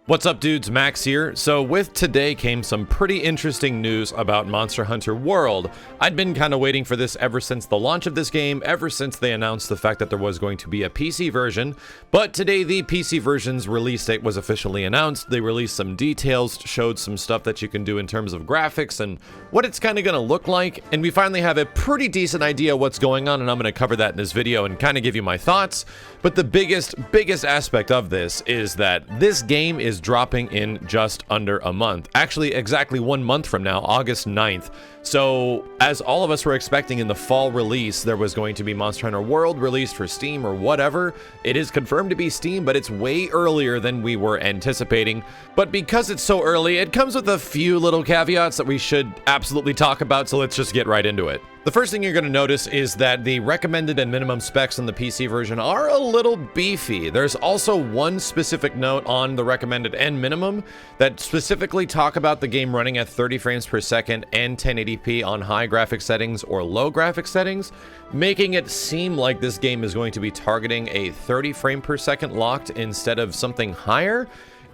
What's up, dudes? Max here. So with today came some pretty interesting news about Monster Hunter World. I'd been kind of waiting for this ever since the launch of this game, ever since they announced the fact that there was going to be a PC version. But today the PC version's release date was officially announced. They released some details, showed some stuff that you can do in terms of graphics and what it's kind of going to look like. And we finally have a pretty decent idea what's going on, and I'm going to cover that in this video and kind of give you my thoughts. But the biggest aspect of this is that this game is dropping in just under a month. Actually, exactly 1 month from now, August 9th. So, as all of us were expecting in the fall release, there was going to be Monster Hunter World released for Steam or whatever. It is confirmed to be Steam, but it's way earlier than we were anticipating. But because it's so early, it comes with a few little caveats that we should absolutely talk about, so let's just get right into it. The first thing you're going to notice is that the recommended and minimum specs in the PC version are a little beefy. There's also one specific note on the recommended and minimum that specifically talk about the game running at 30 frames per second and 1080p on high graphic settings or low graphic settings, making it seem like this game is going to be targeting a 30 frame per second locked instead of something higher.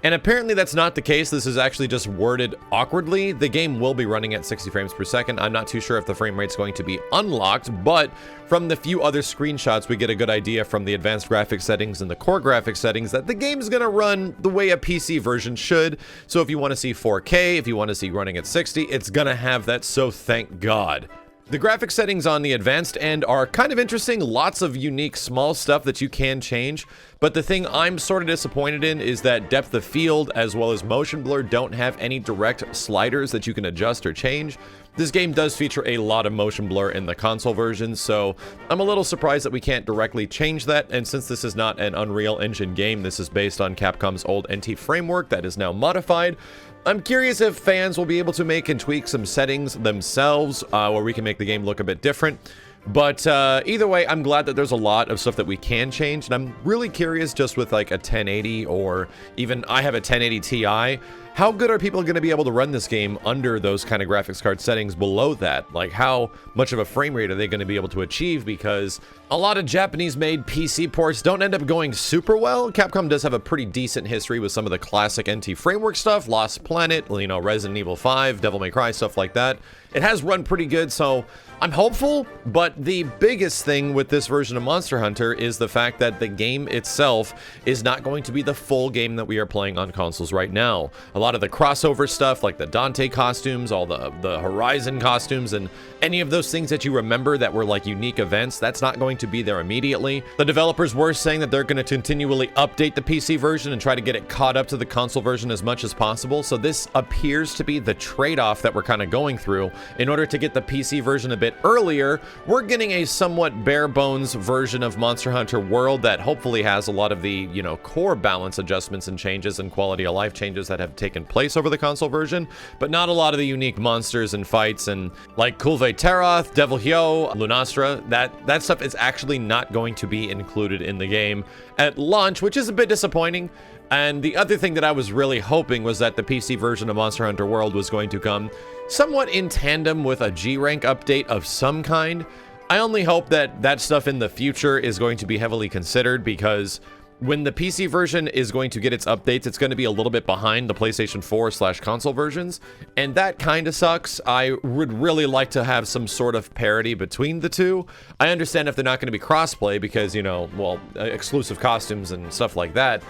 And apparently that's not the case. This is actually just worded awkwardly. The game will be running at 60 frames per second. I'm not too sure if the frame rate's going to be unlocked, but from the few other screenshots, we get a good idea from the advanced graphic settings and the core graphic settings that the game's gonna run the way a PC version should. So if you want to see 4K, if you want to see running at 60, it's gonna have that, so thank God. The graphic settings on the advanced end are kind of interesting, lots of unique small stuff that you can change, but the thing I'm sort of disappointed in is that depth of field as well as motion blur don't have any direct sliders that you can adjust or change. This game does feature a lot of motion blur in the console version, so I'm a little surprised that we can't directly change that, and since this is not an Unreal Engine game, this is based on Capcom's old NT framework that is now modified. I'm curious if fans will be able to make and tweak some settings themselves where we can make the game look a bit different. But either way, I'm glad that there's a lot of stuff that we can change, and I'm really curious just with like a 1080 or even I have a 1080 Ti, how good are people going to be able to run this game under those kind of graphics card settings below that? Like how much of a frame rate are they going to be able to achieve? Because a lot of Japanese-made PC ports don't end up going super well. Capcom does have a pretty decent history with some of the classic NT framework stuff, Lost Planet, you know, Resident Evil 5, Devil May Cry, stuff like that. It has run pretty good, so I'm hopeful, but the biggest thing with this version of Monster Hunter is the fact that the game itself is not going to be the full game that we are playing on consoles right now. A lot of the crossover stuff, like the Dante costumes, all the Horizon costumes, and any of those things that you remember that were like unique events, that's not going to be there immediately. The developers were saying that they're going to continually update the PC version and try to get it caught up to the console version as much as possible, so this appears to be the trade-off that we're kind of going through. In order to get the PC version a bit earlier, we're getting a somewhat bare bones version of Monster Hunter World that hopefully has a lot of the, you know, core balance adjustments and changes and quality of life changes that have taken place over the console version, but not a lot of the unique monsters and fights and like Kulve Taroth, Devil Hyo, Lunastra. That stuff is actually not going to be included in the game at launch, which is a bit disappointing. And the other thing that I was really hoping was that the PC version of Monster Hunter World was going to come somewhat in tandem with a G-Rank update of some kind. I only hope that that stuff in the future is going to be heavily considered, because when the PC version is going to get its updates, it's going to be a little bit behind the PlayStation 4/console versions, and that kind of sucks. I would really like to have some sort of parity between the two. I understand if they're not going to be crossplay because, you know, well, exclusive costumes and stuff like that.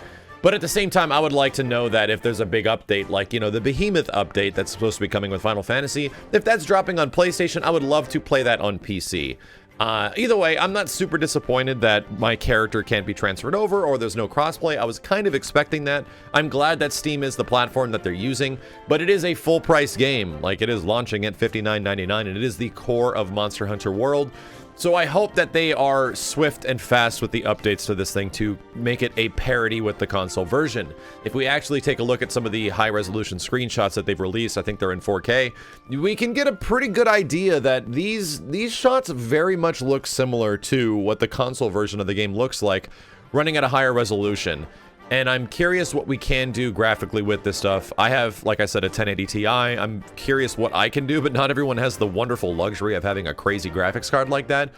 But at the same time, I would like to know that if there's a big update, like, you know, the Behemoth update that's supposed to be coming with Final Fantasy, if that's dropping on PlayStation, I would love to play that on PC. Either way, I'm not super disappointed that my character can't be transferred over or there's no crossplay. I was kind of expecting that. I'm glad that Steam is the platform that they're using, but it is a full price game. Like, it is launching at $59.99, and it is the core of Monster Hunter World. So I hope that they are swift and fast with the updates to this thing to make it a parity with the console version. If we actually take a look at some of the high-resolution screenshots that they've released, I think they're in 4K, we can get a pretty good idea that these shots very much look similar to what the console version of the game looks like, running at a higher resolution. And I'm curious what we can do graphically with this stuff. I have, like I said, a 1080 Ti. I'm curious what I can do, but not everyone has the wonderful luxury of having a crazy graphics card like that.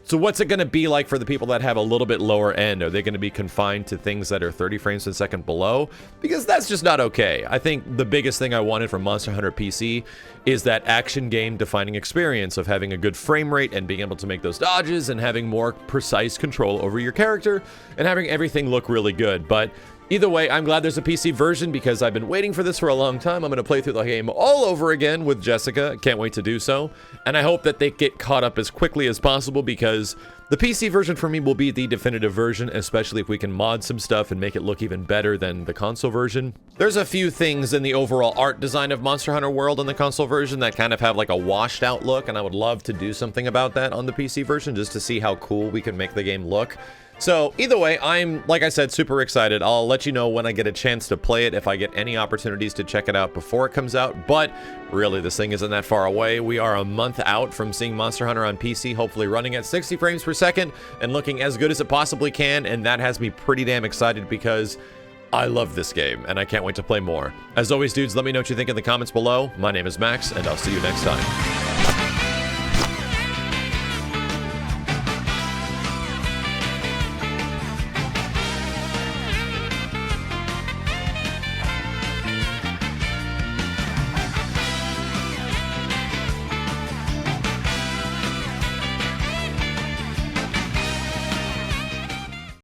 So what's it going to be like for the people that have a little bit lower end? Are they going to be confined to things that are 30 frames per second below? Because that's just not okay. I think the biggest thing I wanted from Monster Hunter PC is that action game defining experience of having a good frame rate and being able to make those dodges and having more precise control over your character and having everything look really good. But either way, I'm glad there's a PC version because I've been waiting for this for a long time. I'm going to play through the game all over again with Jessica. Can't wait to do so. And I hope that they get caught up as quickly as possible because the PC version for me will be the definitive version, especially if we can mod some stuff and make it look even better than the console version. There's a few things in the overall art design of Monster Hunter World in the console version that kind of have like a washed out look, and I would love to do something about that on the PC version just to see how cool we can make the game look. So either way, I'm, like I said, super excited. I'll let you know when I get a chance to play it, if I get any opportunities to check it out before it comes out. But really, this thing isn't that far away. We are a month out from seeing Monster Hunter on PC, hopefully running at 60 frames per second and looking as good as it possibly can. And that has me pretty damn excited because I love this game and I can't wait to play more. As always, dudes, let me know what you think in the comments below. My name is Max, and I'll see you next time.